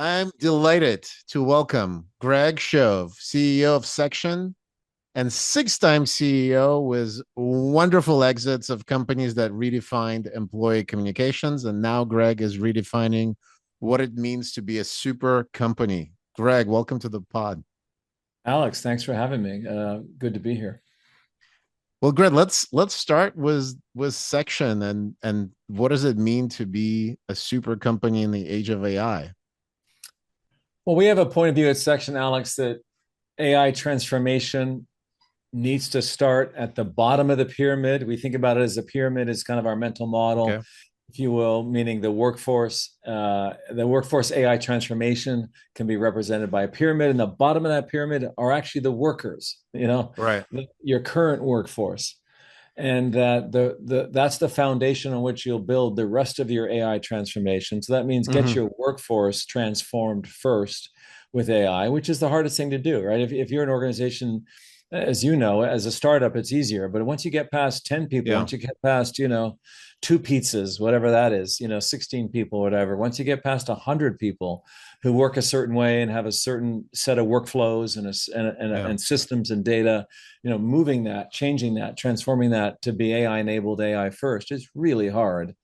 I'm delighted to welcome Greg Shove, CEO of Section and six-time CEO with wonderful exits of companies that redefined employee communications. And now Greg is redefining what it means to be a super company. Greg, welcome to the pod. Alex, thanks for having me. Good to be here. Well, Greg, let's start with Section and what does it mean to be a super company in the age of AI? Well, we have a point of view at Section, Alex, that AI transformation needs to start at the bottom of the pyramid. We think about it as a pyramid is kind of our mental model, Okay. if you will, meaning the workforce. The workforce AI transformation can be represented by a pyramid, and the bottom of that pyramid are actually the workers. Right. Your current workforce. And that's the foundation on which you'll build the rest of your AI transformation. So that means get Mm-hmm. your workforce transformed first with AI, which is the hardest thing to do, right? If you're an organization, as you know, as a startup, it's easier. But once you get past 10 people, Yeah. once you get past, two pizzas, whatever that is, 16 people, whatever, once you get past 100 people who work a certain way and have a certain set of workflows Yeah. and systems and data, moving that, changing that, transforming that to be AI enabled, AI first is really hard.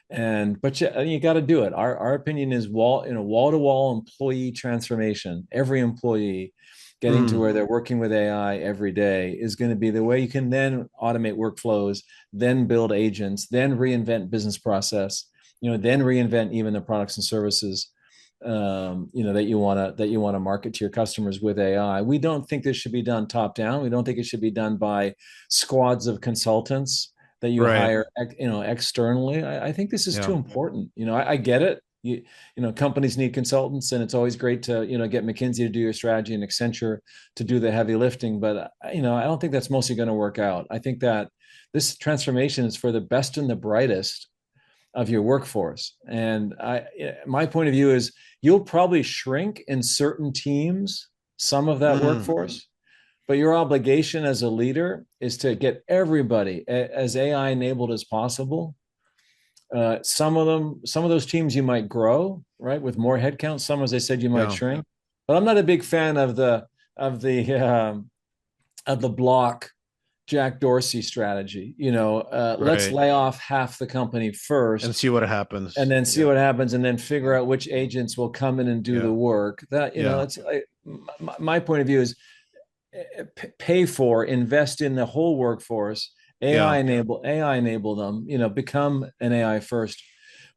But you got to do it. Our opinion is wall to wall employee transformation. Every employee getting to Mm. where they're working with AI every day is going to be the way you can then automate workflows, then build agents, then reinvent business process, then reinvent even the products and services that you want to market to your customers with AI. We don't think this should be done top down. We don't think it should be done by squads of consultants that you Right. hire externally. I think this is too Yeah. important. I get it. Companies need consultants, and it's always great to get McKinsey to do your strategy and Accenture to do the heavy lifting. But I don't think that's mostly going to work out. I think that this transformation is for the best and the brightest of your workforce. And my point of view is you'll probably shrink in certain teams some of that Mm. workforce, but your obligation as a leader is to get everybody as AI enabled as possible. Some of those teams you might grow, right, with more headcount. Some, as I said, you might Yeah. shrink. But I'm not a big fan of the of the block Jack Dorsey strategy. Let's Right. lay off half the company And first see what and happens. then see Yeah. what happens and then figure Yeah. out which agents will come in and do Yeah. the work. That Yeah. it's my point of view is pay for, invest in the whole workforce, Yeah. AI enable them, become an AI first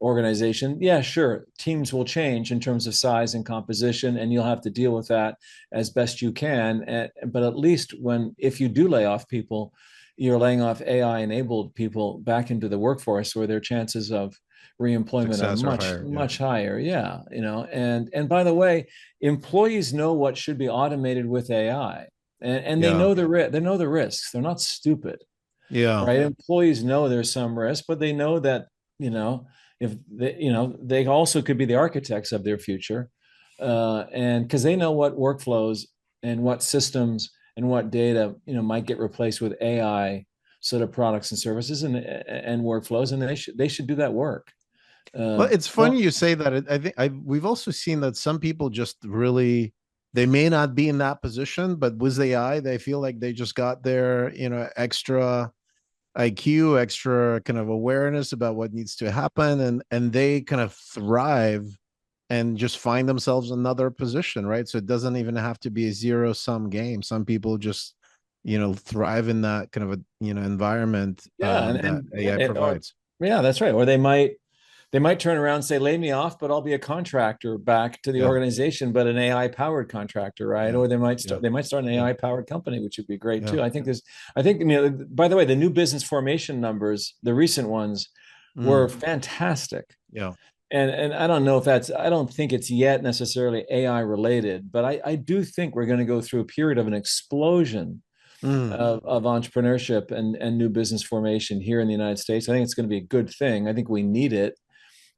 organization. Yeah, sure, teams will change in terms of size and composition, and you'll have to deal with that as best you can. But at least if you do lay off people, you're laying off AI enabled people back into the workforce where their chances of reemployment are Success or much higher. Yeah. much higher. Yeah, and by the way, employees know what should be automated with AI, and Yeah. they know the risks. They're not stupid, Yeah. right? Employees know there's some risk, but they know that you know if they also could be the architects of their future, and because they know what workflows and what systems and what data might get replaced with AI sort of products and services and workflows, and they should do that work. Well, it's Well, funny you say that. I think we've also seen that some people just really they may not be in that position, but with AI, they feel like they just got their, extra IQ, extra kind of awareness about what needs to happen, and they kind of thrive and just find themselves another position, right? So it doesn't even have to be a zero sum game. Some people just, thrive in that kind of a environment yeah, that AI or provides. yeah, that's right. Or they might turn around and say, lay me off, but I'll be a contractor back to the Yeah, organization, but an AI powered contractor, right? yeah, Or yeah, they might start an yeah, AI powered company, which would be great yeah. too. I think, by the way, the new business formation numbers, the recent ones were Mm, fantastic. yeah. And I don't know if I don't think it's yet necessarily AI related, but I do think we're going to go through a period of an explosion Mm, of entrepreneurship and new business formation here in the United States. I think it's going to be a good thing. I think we need it,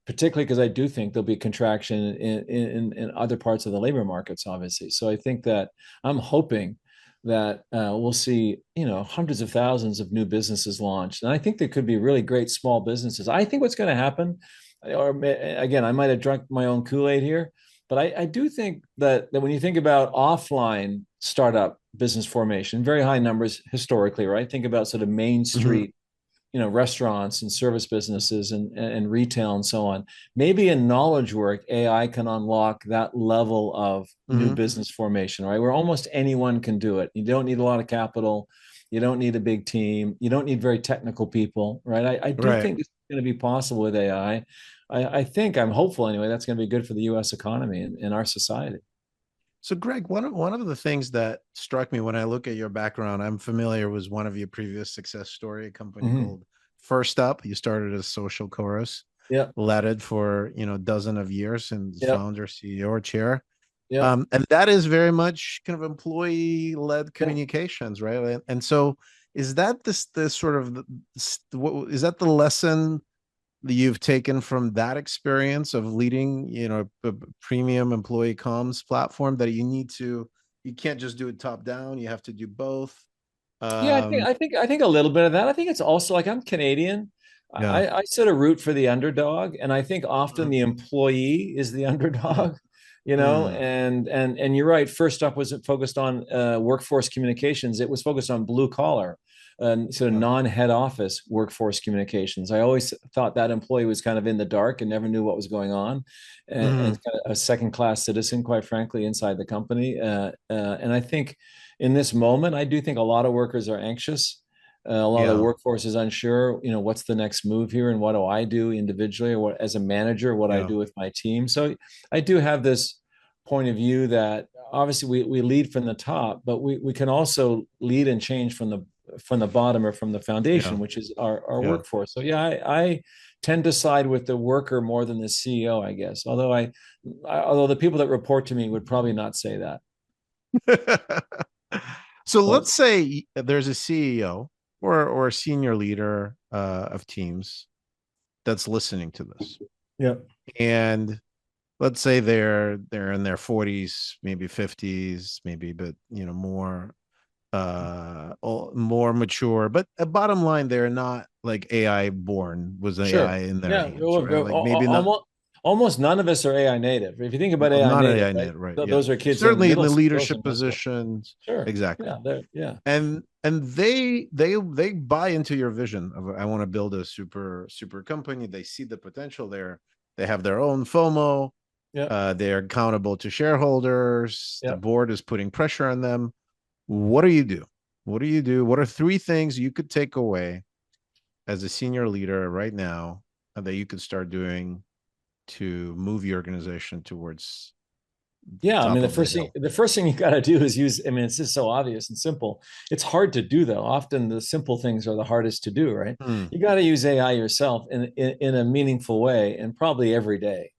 particularly because I do think there'll be contraction in other parts of the labor markets, obviously. So I think that I'm hoping that we'll see, hundreds of thousands of new businesses launched. And I think there could be really great small businesses. I think what's going to happen, or again, I might have drunk my own Kool-Aid here, But I do think that when you think about offline startup business formation, very high numbers historically, right? Think about sort of Main Hmm. Street, restaurants and service businesses and retail and so on. Maybe in knowledge work, AI can unlock that level of new Hmm. business formation, right? Where almost anyone can do it. You don't need a lot of capital. You don't need a big team. You don't need very technical people, right? I do Right. think it's going to be possible with AI. I think I'm hopeful anyway. That's going to be good for the U.S. economy and our society. So, Greg, one of the things that struck me when I look at your background, I'm familiar with one of your previous success story, a company Mm-hmm. called First Up. You started as social chorus, Yep. led it for a dozen of years, and Yep. founder, CEO, or chair. Yep. And that is very much kind of employee-led Yep. communications, right? And so, is that this sort of what is that the lesson that you've taken from that experience of leading, a premium employee comms platform that you can't just do it top down, you have to do both. Yeah, I think Um, I think I think a little bit of that. I think it's also like I'm Canadian. yeah. I sort of root for the underdog, and I think often Mm, the employee is the mm, underdog, mm, and you're right. First up wasn't focused on workforce communications. It was focused on blue collar and sort of yeah. non-head office workforce communications. I always thought that employee was kind of in the dark and never knew what was going on, and Mm, kind of a second-class citizen, quite frankly, inside the company. And I think in this moment, I do think a lot of workers are anxious. A lot of the yeah. workforce is unsure, what's the next move here and what do I do individually or what as a manager, what I Yeah. do with my team. So I do have this point of view that obviously we lead from the top, but we can also lead and change from the bottom or from the Yeah. foundation, which is our Yeah. workforce. So yeah, I tend to side with the worker more than the CEO, I guess. Although the people that report to me would probably not say that. So But let's say there's a CEO or a senior leader of teams that's listening to this. yeah, And let's say they're in their 40s, maybe 50s, maybe, but more mature. But bottom line, they're not like AI born, was AI sure. in their Yeah, hands, right? Like maybe not, almost none of us are AI native. If you think about well, AI not native, AI right? net, right? Yeah. Those are kids in Certainly in middle the school, those in leadership middle school. positions. Sure. Exactly. Yeah, yeah. And they buy into your vision of I want to build a super company. They see the potential there. They have their own FOMO. Yeah. They're accountable to shareholders. The Yeah. board is putting pressure on them. What do you do? What do you do? What are three things you could take away as a senior leader right now that you could start doing to move your organization towards the Yeah, I mean top of the hill? the first thing you got to do is use. I mean, it's just so obvious and simple. It's hard to do though. Often the simple things are the hardest to do, right? Mm, You got to use AI yourself in a meaningful way and probably every day.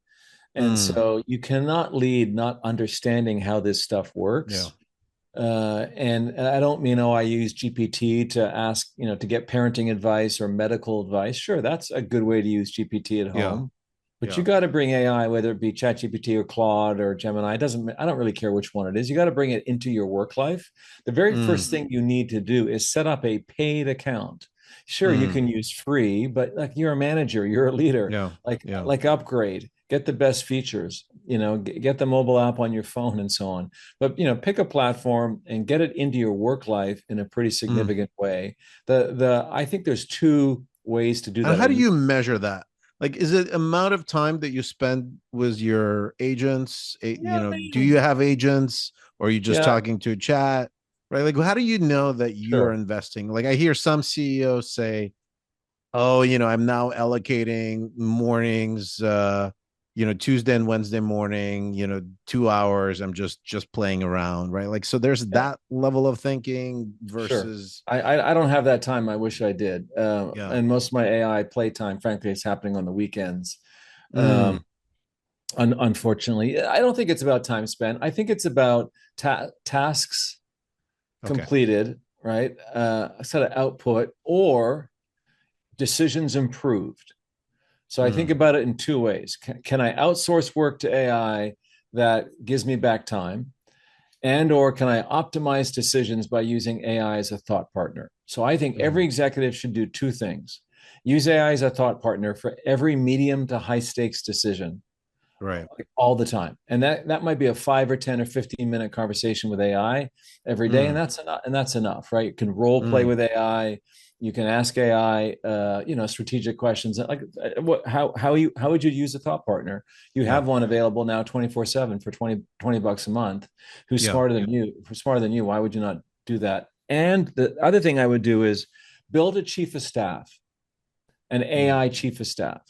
And mm, so you cannot lead not understanding how this stuff yeah. works. And I don't mean, oh, I use GPT to ask, to get parenting advice or medical advice. Sure, that's a good way to use GPT at Yeah. home. But you Yeah. got to bring AI, whether it be ChatGPT or Claude or Gemini. It doesn't. I don't really care which one it is. You got to bring it into your work life. The very Mm, first thing you need to do is set up a paid account. Sure, you mm, can use free, but like you're a manager, you're a leader. yeah. Like Yeah. like upgrade, get the best features. Get the mobile app on your phone and so on. But pick a platform and get it into your work life in a pretty Mm. significant way. I think there's two ways to do And that. how do you measure that? Like, is it amount of time that you spend with your agents? Yeah, Do you have agents or are you just yeah, talking to a chat? Right. Like, how do you know that you are sure. investing? Like, I hear some CEOs say, oh, I'm now allocating mornings, Tuesday and Wednesday morning, 2 hours. I'm just playing around, right? Like, so there's Yeah, that level of thinking sure. versus, I don't have that time. I wish I did. yeah. And most of my AI playtime, frankly, is happening on the weekends. Um, Mm, unfortunately, I don't think it's about time spent. I think it's about tasks okay. completed, right? A set of output or decisions improved. So I think Mm, about it in two ways. Can I outsource work to AI that gives me back time? And or can I optimize decisions by using AI as a thought partner? So I think every mm, executive should do two things. Use AI as a thought partner for every medium to high stakes decision. Right. like all the time. And that might be a 5 or 10 or 15-minute conversation with AI every day. And Mm, that's enough, right? You can role play mm, with AI. You can ask AI, strategic questions. Like, how would you use a thought partner? You yeah. have one available now 24/7 for 20 bucks a month, who's Yeah. smarter than you. Why would you not do that? And the other thing I would do is build a chief of staff, an Mm, AI chief of staff.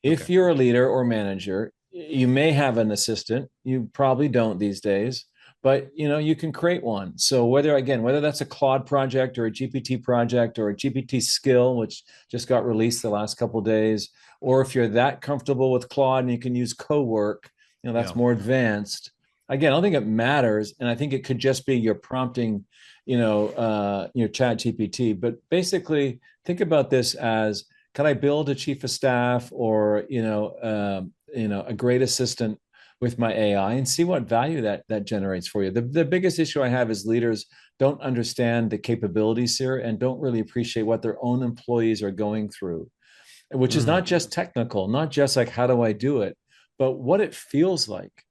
okay. If you're a leader or manager, you may have an assistant. You probably don't these days, but you can create one. So whether that's a Claude project or a GPT project or a GPT skill, which just got released the last couple of days, or if you're that comfortable with Claude and you can use co-work, Yeah. that's more advanced. Again, I don't think it matters, and I think it could just be your prompting, your chat GPT. But basically, think about this as, can I build a chief of staff or a great assistant with my AI and see what value that generates for you. The biggest issue I have is leaders don't understand the capabilities here and don't really appreciate what their own employees are going through, which is Mm, not just technical, not just like how do I do it, but what it feels like.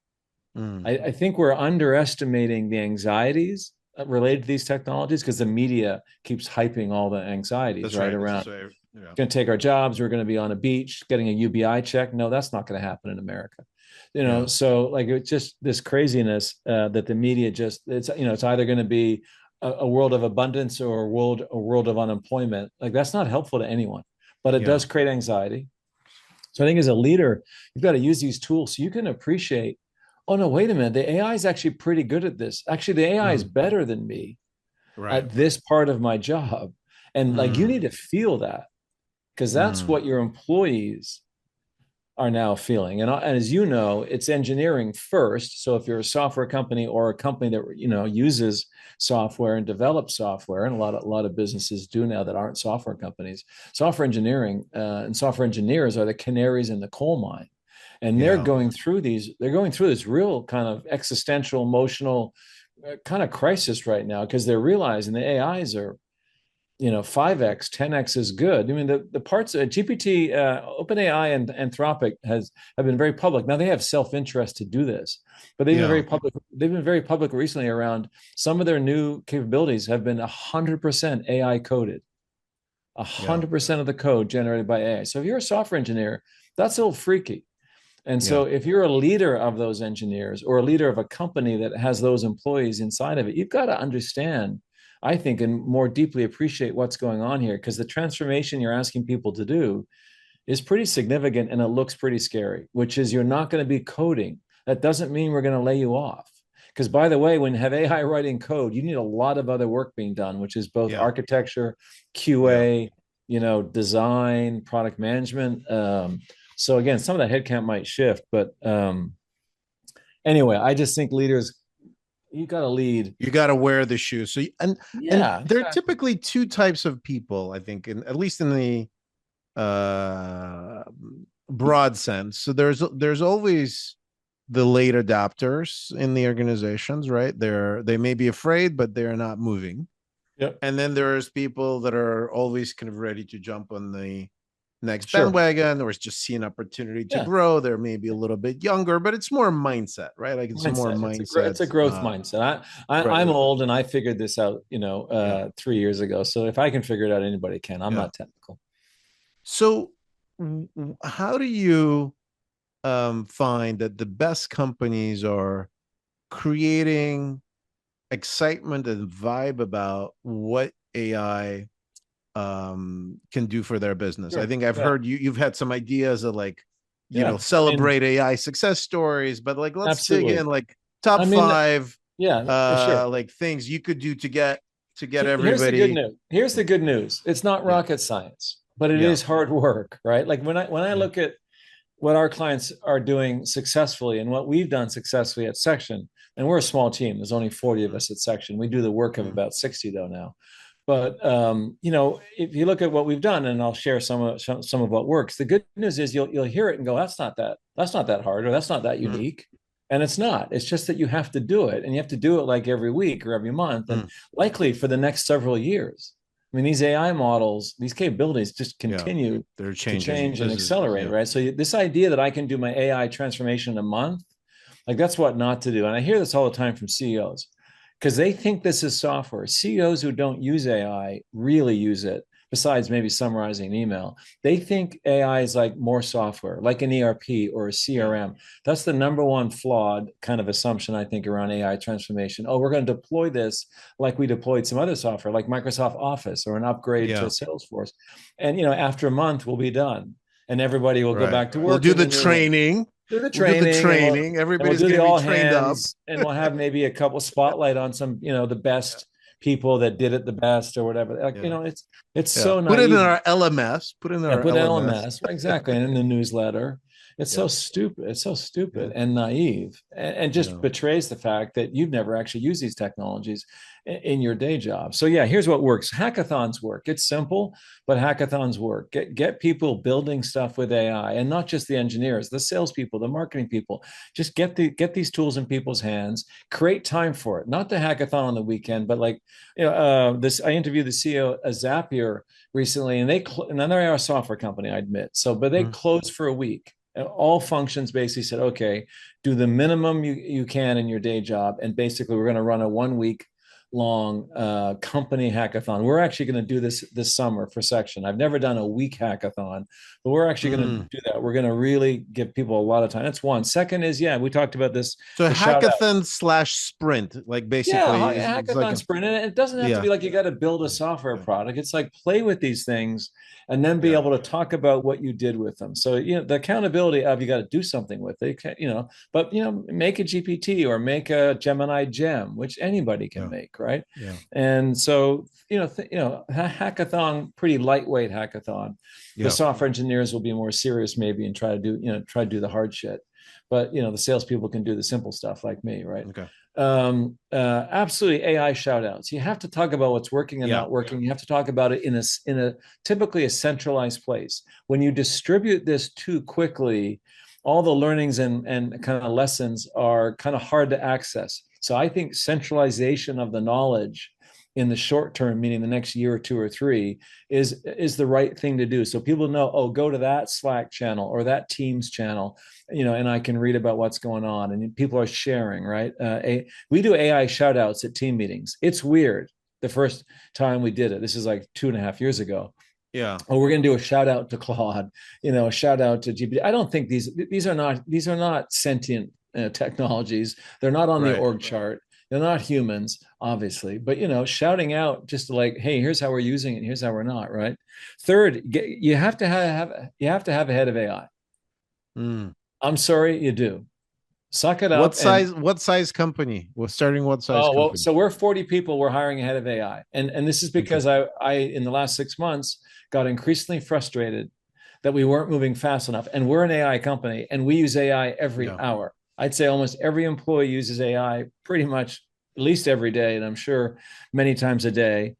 mm. I think we're underestimating the anxieties related to these technologies because the media keeps hyping all the anxieties That's right right. around So, yeah. going to take our jobs. We're going to be on a beach getting a UBI check. No, that's not going to happen in America. Yeah. So like it's just this craziness that the media it's either going to be a world of abundance or a world of unemployment. Like that's not helpful to anyone, but it Yeah. does create anxiety. So I think as a leader, you've got to use these tools so you can appreciate. Oh no, wait a minute. The AI is actually pretty good at this. Actually, the AI is Mm, better than me right. at this part of my job. And like you Mm, need to feel that because that's mm, what your employees are now feeling. And as you know, it's engineering first. So if you're a software company or a company that uses software and develops software, and a lot of businesses do now that aren't software companies, software engineering and software engineers are the canaries in the coal mine, and they're yeah. going through these. They're going through this real kind of existential, emotional kind of crisis right now because they're realizing the AIs are 5x 10x is good. I mean the parts of GPT, OpenAI and Anthropic have been very public. Now they have self-interest to do this, but Yeah. they've been very public recently around some of their new capabilities have been 100% AI coded, Yeah. 100% of the code generated by AI. So if you're a software engineer, that's a little freaky. And Yeah. so if you're a leader of those engineers or a leader of a company that has those employees inside of it, you've got to understand, I think, and more deeply appreciate what's going on here because the transformation you're asking people to do is pretty significant and it looks pretty scary, which is you're not going to be coding. That doesn't mean we're going to lay you off. Because by the way, when you have AI writing code, you need a lot of other work being done, which is both Yeah. architecture, Yeah. QA, design, product management. So again, some of that headcount might shift, but anyway, I just think leaders, you got to lead. You got to wear the shoes. So, and Yeah, there are exactly. typically two types of people, I think, at least in the uh broad sense. So there's always the late adopters in the organizations, right? They may be afraid, but they're not moving. Yep. And then there's people that are always kind of ready to jump on the next Sure. bandwagon or just see an opportunity to Yeah. grow. They're maybe a little bit younger, but it's more mindset, right? Like it's more Mindset. It's a mindset. growth mindset. I'm Right. old and I figured this out, Yeah. 3 years ago. So if I can figure it out, anybody can. I'm Yeah. not technical. So how do you find that the best companies are creating excitement and vibe about what AI can do for their business? I Sure. think I've Yeah. heard you've had some ideas of like, Yeah. I mean, celebrate AI success stories, but like let's dig absolutely. in like top I mean, five yeah, sure. like things you could do to get Here's the good everybody. news. Here's the good news. It's not Yeah. rocket science, but it Yeah. is hard work, right? Like when I Mm, look at what our clients are doing successfully and what we've done successfully at Section, and we're a small team. There's only 40 of mm, us at Section. We do the work of mm, about 60 though now. But if you look at what we've done, and I'll share some of what works. The good news is you'll hear it and go, that's not that hard, or that's not that mm, unique. And it's not. It's just that you have to do it, and you have to do it like every week or every month, and mm, likely for the next several years. I mean, these AI models, these capabilities just Yeah. continue They're to changing. change and This is, accelerate, yeah. right? So this idea that I can do my AI transformation in a month, like that's what not to do. And I hear this all the time from CEOs because they think this is software. CEOs who don't use AI really use it, besides maybe summarizing an email. They think AI is like more software, like an ERP or a Yeah. CRM. That's the number one flawed kind of assumption, I think, around AI transformation. Oh, we're going to deploy this like we deployed some other software, like Microsoft Office or an upgrade to Yeah. Salesforce. And, after a month, we'll be done. And everybody will go Right. back to We'll work do in the the new one, training. do the We'll do the training, and training. we'll Everybody's do going the to be all trained up. hands, and we'll have maybe a couple spotlight on some, the Yeah. best people that did it the best or whatever. Like, Yeah. it's Yeah. so Put it in naive. our LMS. Put it in Yeah, our put LMS. LMS, exactly, and in the newsletter. It's Yeah. so stupid. It's so Yeah. stupid and naive, and just Yeah. betrays the fact that you've never actually used these technologies in your day job. So yeah, here's what works. Hackathons work. It's simple, but hackathons work. Get people building stuff with AI, and not just the engineers, the salespeople, the marketing people. Just get these tools in people's hands. Create time for it. Not the hackathon on the weekend, but like this. I interviewed the CEO of Zapier recently, and and then they're a software company, I admit. So, but they Mhm. closed for a week. And all functions basically said, okay, do the minimum you can in your day job, and basically we're going to run a 1 week long company hackathon. We're actually going to do this summer for section. I've never done a week hackathon, but we're actually going to Mm. do that. We're going to really give people a lot of time. That's one. Second is, yeah, we talked about this, So the shout out. hackathon slash sprint, like Yeah, basically is it's like hackathon a sprint. And it doesn't have to yeah, be like you got to build a software yeah, product. It's like play with these things and then be yeah, able to talk about what you did with them. So, the accountability of you got to do something with it, but, make a GPT or make a Gemini gem, which anybody can yeah, make, right? yeah, And so, hackathon, pretty lightweight hackathon. The yeah. software engineers will be more serious maybe and try to do the hard shit. But, the salespeople can do the simple stuff like me, right? Okay. Absolutely AI shout outs. You have to talk about what's working and Yeah. not working. You have to talk about it in a typically a centralized place. When you distribute this too quickly, all the learnings and kind of lessons are kind of hard to access. So I think centralization of the knowledge in the short term, meaning the next year or two or three, is the right thing to do. So people know, oh, go to that Slack channel or that Teams channel, and I can read about what's going on, and people are sharing, right? We do AI shout outs at team meetings. It's weird. The first time we did it, this is like 2.5 years ago. Yeah. Oh, we're going to do a shout out to Claude, a shout out to GPT. I don't think these are not sentient technologies. They're not on the Right. org chart. They're not humans, obviously, but shouting out just like, "Hey, here's how we're using it. Here's how we're not." Right. Third, you have to have a head of AI. Mm. I'm sorry, you do. Suck it What up and size? What size company? We're starting what size oh well, company? so we're 40 people. We're hiring a head of AI, and this is Okay. because I in the last 6 months got increasingly frustrated that we weren't moving fast enough. And we're an AI company, and we use AI every Yeah. hour. I'd say almost every employee uses AI pretty much at least every day, and I'm sure many times a day.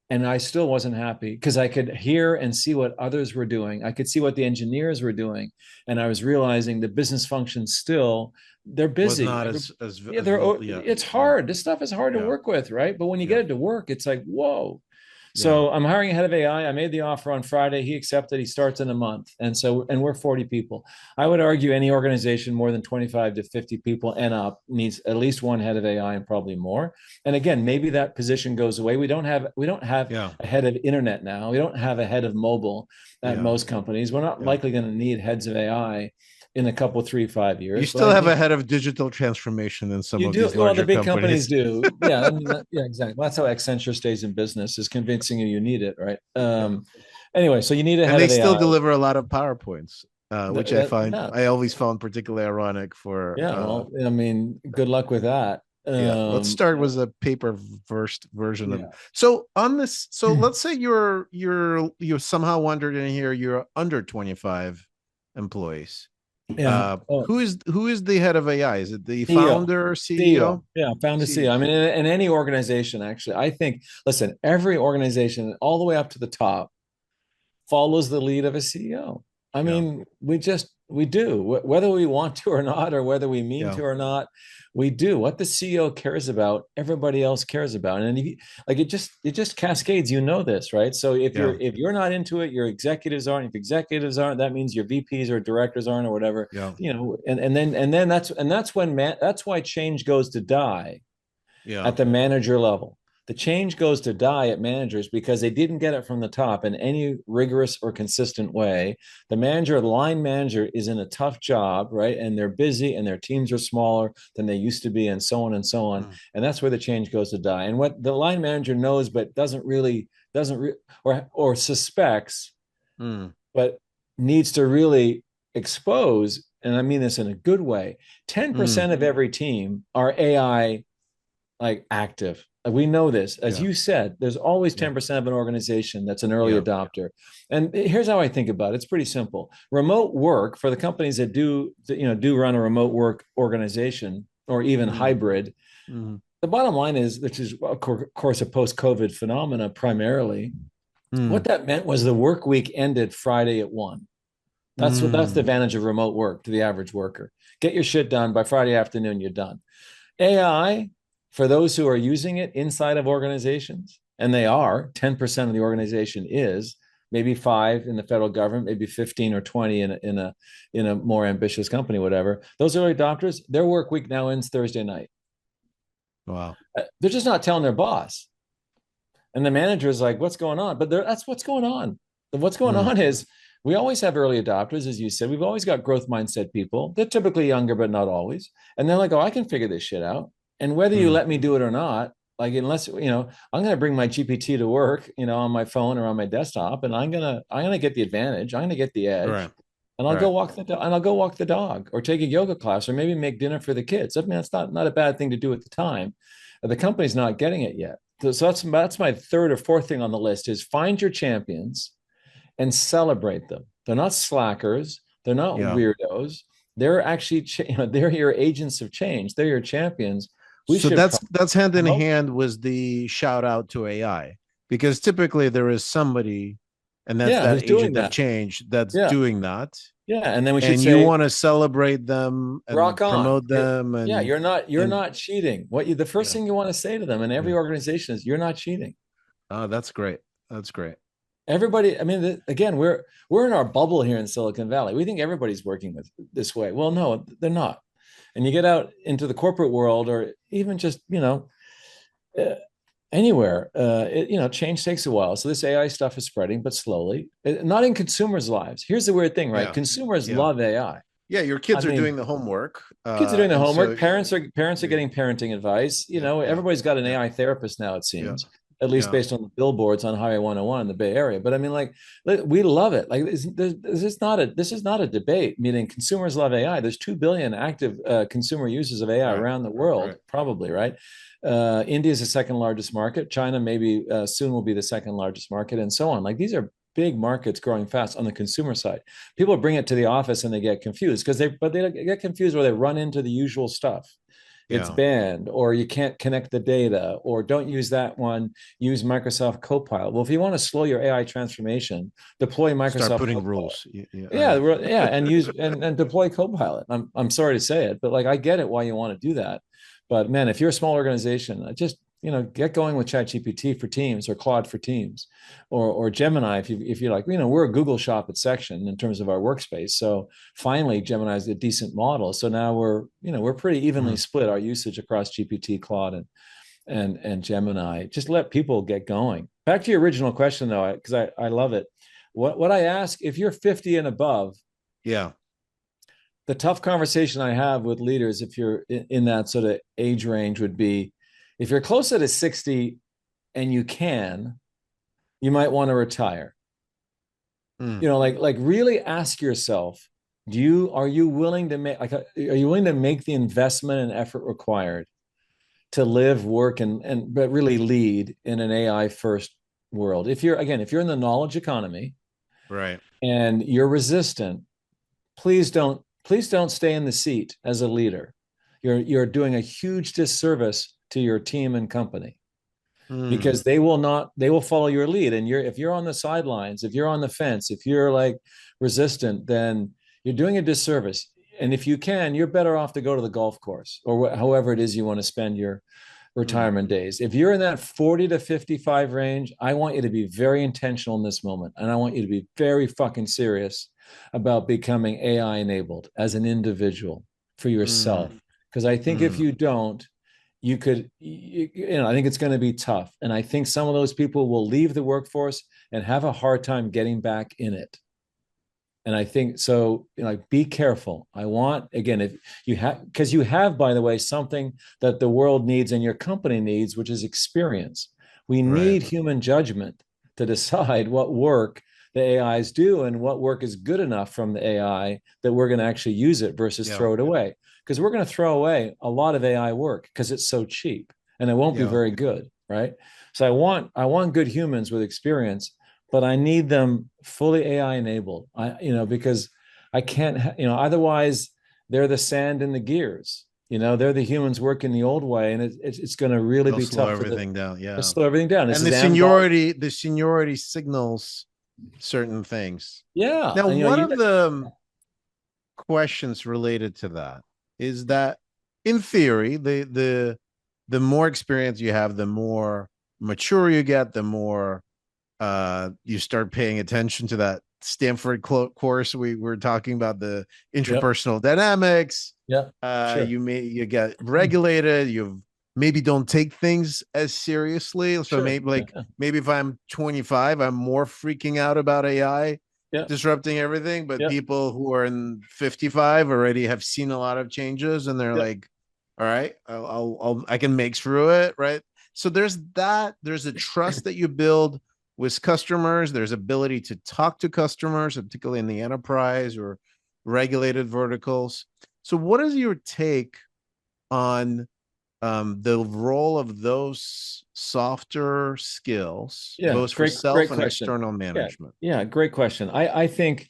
And I still wasn't happy because I could hear and see what others were doing. I could see what the engineers were doing, and I was realizing the business functions still they're Was busy. not as Yeah, as yeah, it's yeah, hard. This stuff is hard to yeah, work with, right? But when you get yeah, it to work, it's like whoa. yeah. So I'm hiring a head of AI. I made the offer on Friday. He accepted. He starts in a month. And we're 40 people. I would argue any organization more than 25 to 50 people and up needs at least one head of AI and probably more. And again, maybe that position goes away. We don't have Yeah. a head of internet now. We don't have a head of mobile at Yeah. most companies. We're not Yeah. likely going to need heads of AI in a couple, 3, 5 years. You But still I have a think head of digital transformation in some you of do. these Well, the larger big companies companies. do. Yeah, I mean, yeah, exactly. That's how Accenture stays in business, is convincing you need it, right? Yeah. Anyway, so you need a And head they of still AI. deliver a lot of PowerPoints, which Yeah, I always found particularly ironic for yeah. Well, I mean, good luck with that. yeah. Let's start with a paper first version of it. Yeah, So on this, so let's say you somehow wandered in here, you're under 25 employees. yeah. Oh, Who is the head of AI? Is it the CEO, founder, CEO. CEO? Yeah, found a CEO. I mean, in any organization, actually, I think. Listen, every organization, all the way up to the top, follows the lead of a CEO. I Yeah. mean, we do, whether we want to or not, or whether we mean Yeah. to or not, we do. What the CEO cares about, everybody else cares about. And if you, like it just cascades, you know this, right? So Yeah. if you're not into it, your executives aren't. If executives aren't, that means your VPs or directors aren't or whatever, Yeah. and then that's when that's why change goes to die Yeah. at the manager level. The change goes to die at managers because they didn't get it from the top in any rigorous or consistent way. The manager, the line manager, is in a tough job, right? And they're busy and their teams are smaller than they used to be, and so on and so on. Mm. And that's where the change goes to die. And what the line manager knows, but or suspects, Mm. but needs to really expose, and I mean this in a good way, Mm. 10% of every team are AI like active. We know this. As Yeah. you said, there's always Yeah. 10% of an organization that's an early Yeah. adopter. And here's how I think about it. It's pretty simple. Remote work for the companies that do run a remote work organization or even Mm. hybrid. Mm. The bottom line is, which is of course a post-COVID phenomena primarily, what Mm. that meant was the work week ended Friday at 1. That's the Mm. advantage of remote work to the average worker. Get your shit done by Friday afternoon, you're done. AI, for those who are using it inside of organizations, and they are 10% of the organization is, maybe 5 in the federal government, maybe 15 or 20 in a more ambitious company, whatever. Those early adopters, their work week now ends Thursday night. Wow. They're just not telling their boss. And the manager is like, what's going on? But that's what's going on. What's going Mm. on is we always have early adopters, as you said. We've always got growth mindset people. They're typically younger, but not always. And they're like, oh, I can figure this shit out. And whether you Mm. let me do it or not, like unless I'm going to bring my GPT to work, on my phone or on my desktop, and I'm gonna get the advantage. I'm gonna get the edge, Right. and I'll Right. go walk the dog, or take a yoga class, or maybe make dinner for the kids. I mean, that's not a bad thing to do at the time. The company's not getting it yet. So that's my third or fourth thing on the list is find your champions and celebrate them. They're not slackers. They're not Yeah. weirdos. They're actually, they're your agents of change. They're your champions. We So should that's hand in promote. hand with the shout out to AI, because typically there is somebody, and that's Yeah, that who's doing agent of that? change that's Yeah, doing that, yeah. And then we should and you say, want to celebrate them and rock on. promote them, Yeah, you're and not cheating. The first yeah, thing you want to say to them in every yeah. organization is, you're not cheating. Oh, that's great. That's great. Everybody, I mean, again, we're in our bubble here in Silicon Valley. We think everybody's working this way. Well, no, they're not. And you get out into the corporate world, or even just uh, anywhere, change takes a while. So this AI stuff is spreading, but slowly. Not in consumers' lives. Here's the weird thing, right? Yeah. Consumers Yeah. love AI. Yeah. Your I kids are doing mean, the homework. kids are doing the And homework. so Parents are yeah, getting parenting advice. yeah, yeah, Everybody's got an yeah, AI therapist now, it yeah, seems, at least yeah. based on the billboards on Highway 101 in the Bay Area. But I mean, like, we love it. Like, this is not a debate. Meaning, consumers love AI. There's 2 billion active consumer users of AI Right. around the world, Right. probably, right? India is the second largest market. China maybe soon will be the second largest market, and so on. Like, these are big markets growing fast on the consumer side. People bring it to the office and they get confused they get confused where they run into the usual stuff. It's Yeah. banned, or you can't connect the data, or don't use that one, use Microsoft Copilot. Well, if you want to slow your AI transformation, deploy Start Microsoft putting Copilot. rules. Yeah. Yeah. Yeah, yeah, and use and deploy Copilot. I'm sorry to say it, but like, I get it why you want to do that. But man, if you're a small organization, just get going with ChatGPT for Teams, or Claude for Teams, or Gemini if you like. We're a Google shop at Section in terms of our workspace. So finally, Gemini is a decent model. So now we're pretty evenly Mm. split our usage across GPT, Claude, and Gemini. Just let people get going. Back to your original question though, because I love it. What I ask, if you're 50 and above, Yeah. the tough conversation I have with leaders, if you're in that sort of age range, would be, if you're closer to 60 and you might want to retire. Mm. Like really ask yourself, are you willing to make, the investment and effort required to live, work, and but really lead in an AI first world? If you're in the knowledge economy Right. and you're resistant, please don't stay in the seat as a leader. You're doing a huge disservice to your team and company, Mm. because they will follow your lead. And if you're on the sidelines, if you're on the fence, if you're like resistant, then you're doing a disservice. And if you can, you're better off to go to the golf course or however it is you want to spend your Mm, retirement days. If you're in that 40 to 55 range, I want you to be very intentional in this moment. And I want you to be very fucking serious about becoming AI enabled as an individual for yourself. mm, Because I think if mm. you don't, you could, I think it's going to be tough. And I think some of those people will leave the workforce and have a hard time getting back in it. And I think so, like, be careful. I want, again, if you have, because you have, by the way, something that the world needs and your company needs, which is experience. We Right. need human judgment to decide what work the AIs do and what work is good enough from the AI that we're going to actually use it versus Yeah. throw it away. Because we're going to throw away a lot of AI work because it's so cheap and it won't be Yeah. very good, right? So I want good humans with experience, but I need them fully AI enabled. Because I can't, otherwise they're the sand in the gears. They're the humans working the old way, and it's going to really They'll be slow tough for the everything down. to Yeah. slow everything down. This And is Amdahl. the seniority signals certain things. Yeah, Now, and one of the questions related to that is that in theory, the more experience you have, the more mature you get, the more you start paying attention to that Stanford course we were talking about, the yep, interpersonal dynamics. yeah, sure, You get regulated. You maybe don't take things as seriously. So sure, maybe like maybe if I'm 25, I'm more freaking out about AI yeah, disrupting everything. But yeah, people who are in 55 already have seen a lot of changes, and they're yeah, like, "All right, I can make through it." Right. So there's that. There's a trust that you build with customers. There's ability to talk to customers, particularly in the enterprise or regulated verticals. So, what is your take on the role of those softer skills, yeah. both for Great self and question. external Yeah, management? yeah, great question. I think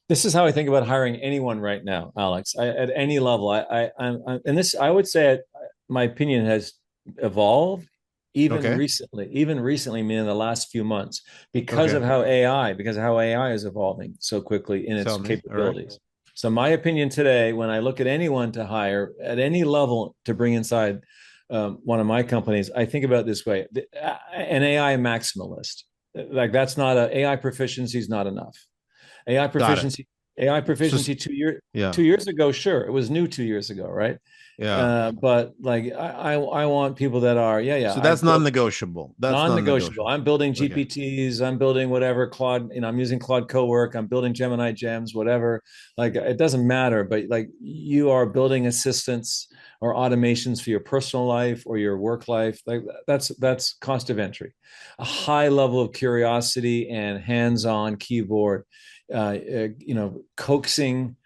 this is how I think about hiring anyone right now, Alex. At any level, and this I would say my opinion has evolved Okay. even recently, meaning the last few months, Okay. because of how AI is evolving so quickly in its Tell me. All right. capabilities. So my opinion today, when I look at anyone to hire at any level to bring inside one of my companies, I think about it this way: an AI maximalist. Like that's not a AI proficiency is not enough. AI Got it. proficiency, AI So, proficiency 2 years yeah. 2 years ago, sure, it was new 2 years ago, right? Yeah. But like I want people that are, yeah, So I've that's built non-negotiable. That's non-negotiable. non-negotiable. I'm building Okay. GPTs, I'm building whatever Claude, I'm using Claude Cowork, I'm building Gemini gems, whatever. Like it doesn't matter, but like you are building assistants or automations for your personal life or your work life. Like that's cost of entry. A high level of curiosity and hands-on keyboard, coaxing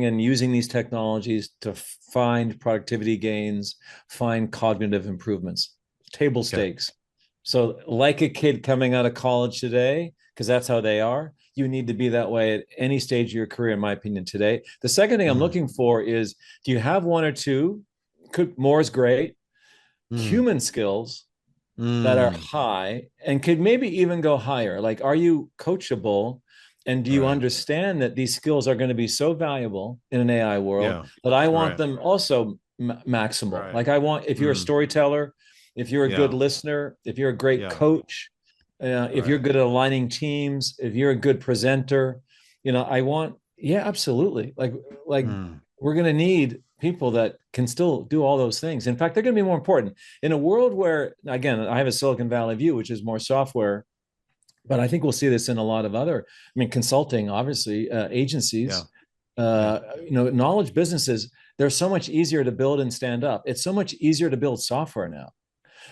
and using these technologies to find productivity gains, find cognitive improvements, table Okay. stakes. So, like a kid coming out of college today, because that's how they are, you need to be that way at any stage of your career, in my opinion, today. The second thing I'm Mm, looking for is, do you have one or two? More is great. mm, Human skills that are mm. high and could maybe even go higher. Like, are you coachable? And do you Right. understand that these skills are going to be so valuable in an AI world Yeah. that I want Right. them also maximal? Right. Like, I want, if you're a Mm, storyteller, if you're a good yeah. listener, if you're a great Yeah. coach, if you're Right. good at aligning teams, if you're a good presenter, I want, yeah, absolutely. Like Mm, we're going to need people that can still do all those things. In fact, they're going to be more important in a world where, again, I have a Silicon Valley view, which is more software, but I think we'll see this in a lot of other, I mean, consulting, obviously, yeah. agencies, Yeah. knowledge businesses. They're so much easier to build and stand up. It's so much easier to build software now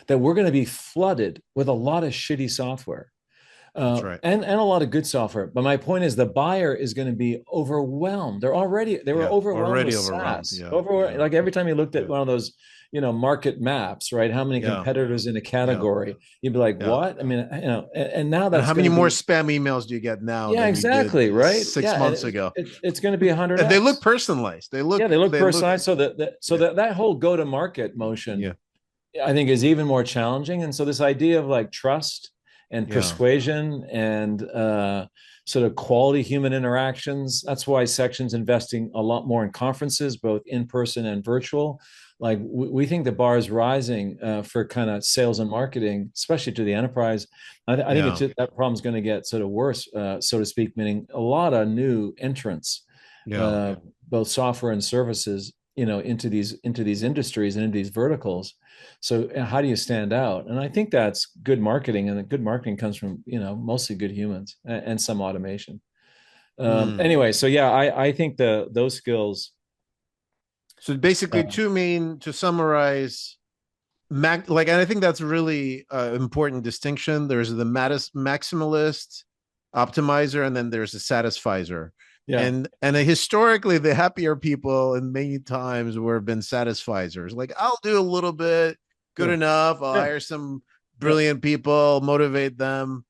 that we're going to be flooded with a lot of shitty software That's right. and a lot of good software. But my point is, the buyer is going to be overwhelmed. They were Yeah. overwhelmed with Already overwhelmed. SaaS. Yeah. Yeah. Like every time you looked at Yeah. one of those, market maps, right? How many Yeah. competitors in a Yeah. category? You'd be like, Yeah. what? I mean, and now And that's how going many to more be, spam emails do you get now yeah, than you did exactly, right? six Yeah, and months ago? it's going to be And they look 100x. personalized. Yeah, they look They look, personalized. So yeah. that whole go to market motion Yeah. I think is even more challenging. And so this idea of like trust and Yeah. persuasion and sort of quality human interactions. That's why Section's investing a lot more in conferences, both in person and virtual. Like we think the bar is rising for kind of sales and marketing, especially to the enterprise. I think it's Yeah. just, that problem's going to get sort of worse, so to speak, meaning a lot of new entrants, Yeah. uh, both software and services, into these industries and into these verticals. So how do you stand out? And I think that's good marketing, and the good marketing comes from mostly good humans and some automation. Mm. Anyway, so yeah, I think those skills. So basically, Uh, two main to summarize. And I think that's really important distinction. There's the maximalist optimizer, and then there's the satisfizer. yeah, And historically, the happier people, and many times, were been satisficers. Like, I'll do a little bit, good sure, enough. I'll yeah, hire some yeah, brilliant people, motivate them,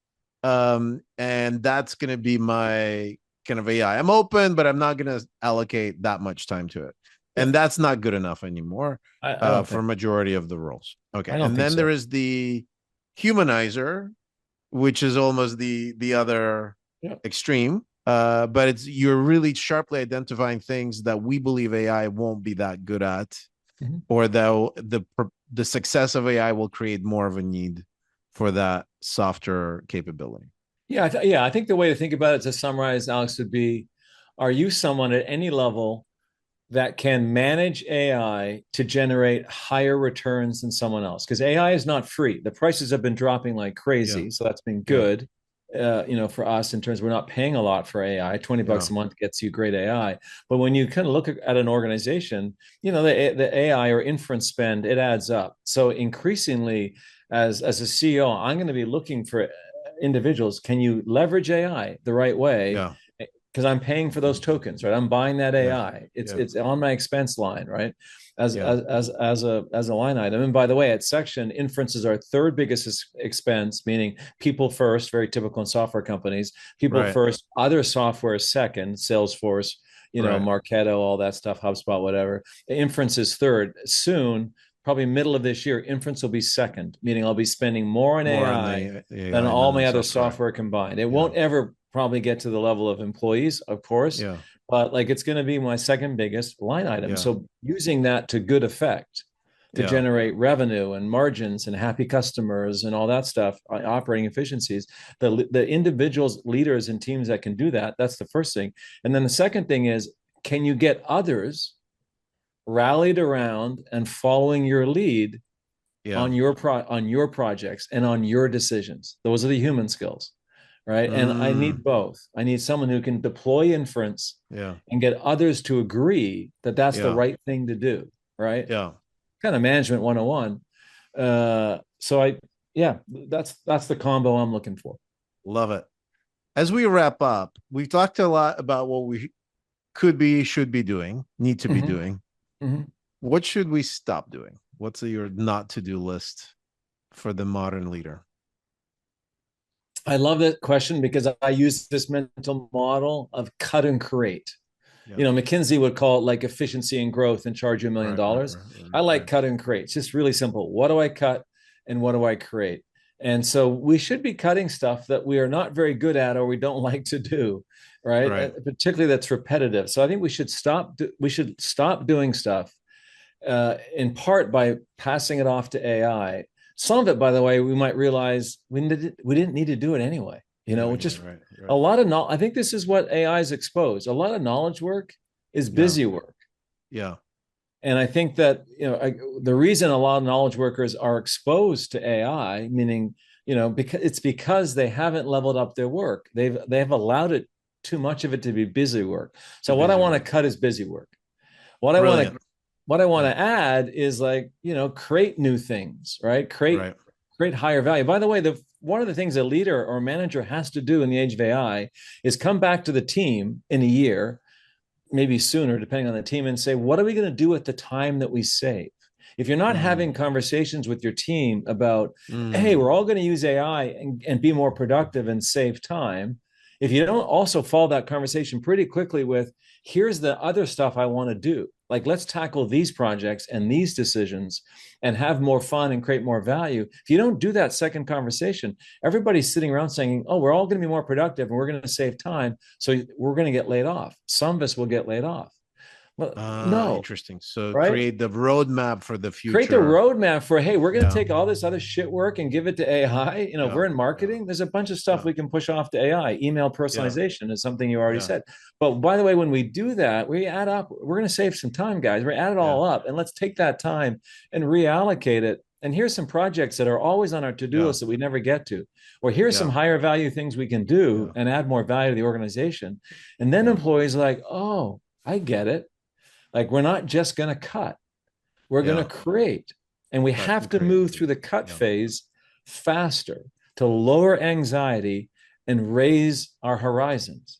and that's going to be my kind of AI. I'm open, but I'm not going to allocate that much time to it, yeah. and that's not good enough anymore I don't for think. majority of the roles. Okay, I don't and think then there so. is the humanizer, which is almost the other Yeah. extreme. But it's you're really sharply identifying things that we believe AI won't be that good at, Mhm. or that the success of AI will create more of a need for that softer capability. Yeah, yeah. I think the way to think about it, to summarize, Alex, would be: are you someone at any level that can manage AI to generate higher returns than someone else? Because AI is not free. The prices have been dropping like Yeah, crazy, so that's been yeah, good. For us, in terms, we're not paying a lot for AI. $20 yeah, a month gets you great AI. But when you kind of look at an organization, the AI or inference spend, it adds up. So increasingly, as a CEO, I'm going to be looking for individuals. Can you leverage AI the right way? yeah, Because I'm paying for those tokens, right? I'm buying that yeah, AI. It's yeah, it's on my expense line, right? As yeah. as a line item. And by the way, at Section, inference is our third biggest expense, meaning people first, very typical in software companies. People Right, first, other software second, Salesforce, right, Marketo, all that stuff, HubSpot, whatever. Inference is third. Soon, probably middle of this year, inference will be second, meaning I'll be spending more on more on AI the than AI all than my the other software. software combined. It Yeah, won't ever probably get to the level of employees, of course, yeah, but like it's going to be my second biggest line item. yeah, So using that to good effect to yeah, generate revenue and margins and happy customers and all that stuff, operating efficiencies, the individuals, leaders, and teams that can do that, that's the first thing. And then the second thing is, can you get others rallied around and following your lead yeah. on your projects and on your decisions? Those are the human skills, right? And I Mm, need both. I need someone who can deploy inference yeah, and get others to agree that that's the yeah, right thing to do, right? yeah. Kind of management 101. So yeah, that's the combo I'm looking for. Love it. As we wrap up, we've talked a lot about what we could be, should be doing, need to be Mm-hmm. doing. Mm-hmm. What should we stop doing? What's your not to do list for the modern leader? I love that question because I use this mental model of cut and create. Yeah. McKinsey would call it like efficiency and growth and charge you $1 million. Right, right, I right, like right. cut and create. It's just really simple. What do I cut and what do I create? And so we should be cutting stuff that we are not very good at or we don't like to do, right? Right. Particularly that's repetitive. So I think we should stop doing stuff in part by passing it off to AI. Some of it, by the way, we might realize we didn't need to do it anyway. Anyway, Just right, a right. lot of knowledge. I think this is what AI is exposed. A lot of knowledge work is Yeah. busy work. Yeah. And I think that the reason a lot of knowledge workers are exposed to AI, meaning because they haven't leveled up their work. They've allowed it too much of it to be busy work. Too So what I busy want to work. cut is busy work. What I want to Brilliant. what I want Yeah. to add is like, create new things, right? Create Right. create higher value. By the way, the one of the things a leader or manager has to do in the age of AI is come back to the team in a year, maybe sooner, depending on the team, and say, what are we going to do with the time that we save? If you're not Mm, having conversations with your team about, hey, mm, we're all going to use AI and be more productive and save time, if you don't also follow that conversation pretty quickly with, here's the other stuff I want to do, like let's tackle these projects and these decisions and have more fun and create more value. If you don't do that second conversation, everybody's sitting around saying, oh, we're all going to be more productive and we're going to save time, so we're going to get laid off. Some of us will get laid off. Well, no, Interesting. So right? create the roadmap for the Create the future. roadmap for, hey, we're going to Yeah. take all this other shit work and give it to AI. If Yeah. we're in Yeah. marketing, there's a bunch of stuff Yeah. we can push off to AI. Email Yeah. personalization is something you already Yeah. said. But by the way, when we do that, we add up, we're going to save some time, guys. We're add it Yeah. all up, and let's take that time and reallocate it. And here's some projects that are always on our to-do Yeah. list that we never get to. Or here's some Yeah. higher value things we can do Yeah. and add more value to the organization. And then Yeah. employees are like, oh, I get it. Like, we're not just going to cut, we're going to Yeah. create. And we Cut have and to create. move through the cut Yeah. phase faster to lower anxiety and raise our horizons.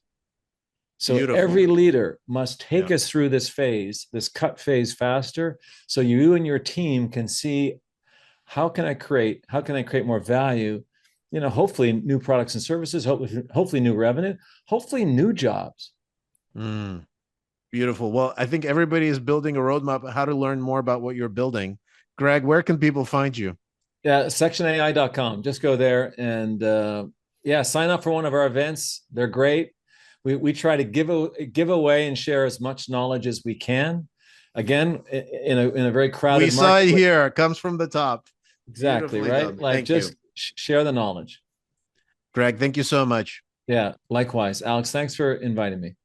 So Beautiful. every leader must take Yeah. us through this phase, this cut phase faster, so you and your team can see, how can I create more value, hopefully new products and services, hopefully new revenue, hopefully new jobs. Mm, beautiful. Well, I think everybody is building a roadmap on how to learn more about what you're building. Greg, where can people find you? Yeah, sectionai.com. Just go there and yeah, sign up for one of our events. They're great. We try to give away and share as much knowledge as we can. Again, in a very We crowded saw it market. here. It comes from the top. Exactly, Beautifully right? done. Like, Thank you. just share the knowledge. Greg, thank you so much. Yeah, likewise. Alex, thanks for inviting me.